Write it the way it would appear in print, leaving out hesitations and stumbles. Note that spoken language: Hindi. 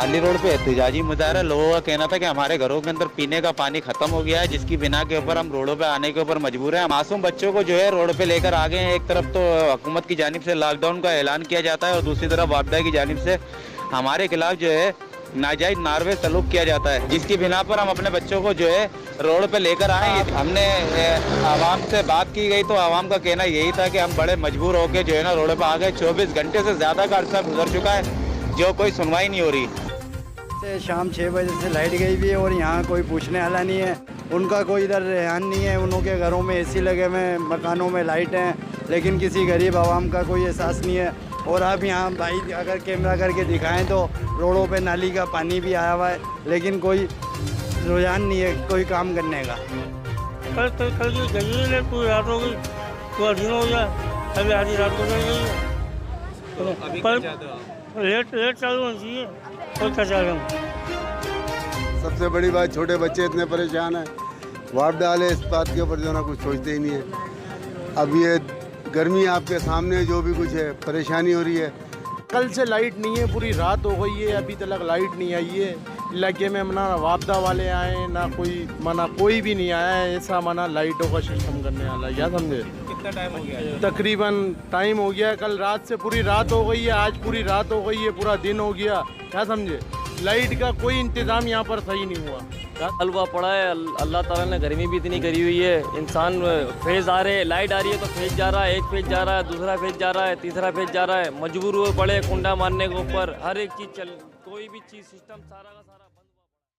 पाली रोड पे एहतजाजी मुजाहरा। लोगों का कहना था कि हमारे घरों के अंदर पीने का पानी खत्म हो गया है, जिसकी बिना के ऊपर हम रोडों पे आने के ऊपर मजबूर हैं। मासूम बच्चों को जो है रोड पे लेकर आ गए हैं। एक तरफ तो हुकूमत की जानिब से लॉकडाउन का ऐलान किया जाता है और दूसरी तरफ वापदा की जानिब से हमारे खिलाफ जो है नाजायज नारवे सलूक किया जाता है, जिसकी बिना पर हम अपने बच्चों को जो है रोड पे लेकर आए। हमने आवाम से बात की गई तो आवाम का कहना यही था कि हम बड़े मजबूर होकर जो है ना रोड पे आ गए। 24 घंटे से ज़्यादा का अर्सा गुजर चुका है, जो कोई सुनवाई नहीं हो रही। से शाम 6 बजे से लाइट गई हुई है और यहाँ कोई पूछने वाला नहीं है। उनका कोई इधर रेहान नहीं है। उनके घरों में एसी लगे हुए हैं, मकानों में लाइट हैं, लेकिन किसी गरीब आवाम का कोई एहसास नहीं है। और अब यहाँ भाई अगर कैमरा करके दिखाएं तो रोडों पे नाली का पानी भी आया हुआ है, लेकिन कोई रुझान नहीं है कोई काम करने का। कल की गई है, पूरी रात हो गई, पूरा दिन हो गया, अभी आधी रात को गई है। पर लेट चालू होनी चाहिए और क्या चाह रहे हम। सबसे बड़ी बात छोटे बच्चे इतने परेशान हैं, वाप डाले इस बात के ऊपर जो ना कुछ सोचते ही नहीं है। अब ये गर्मी आपके सामने जो भी कुछ है परेशानी हो रही है। कल से लाइट नहीं है, पूरी रात हो गई है, अभी तक लाइट नहीं आई है इलाके में। ना वापदा वाले आए ना कोई भी नहीं आया है ऐसा लाइटों का सिस्टम करने वाला। क्या समझे? कितना टाइम हो गया? तकरीबन टाइम हो गया है, कल रात से पूरी रात हो गई है, आज पूरी रात हो गई है, पूरा दिन हो गया। क्या समझे? लाइट का कोई इंतज़ाम यहाँ पर सही नहीं हुआ। हलवा पड़ा है। अल्लाह ताला ने गर्मी भी इतनी करी हुई है, इंसान फेज आ रहे, लाइट आ रही है तो फेज जा रहा है, एक फेज जा रहा है, दूसरा फेज जा रहा है, तीसरा फेज जा रहा है, मजबूर हुए पड़े कुंडा मारने के ऊपर। हर एक चीज़ कोई भी चीज़ सिस्टम सारा का सारा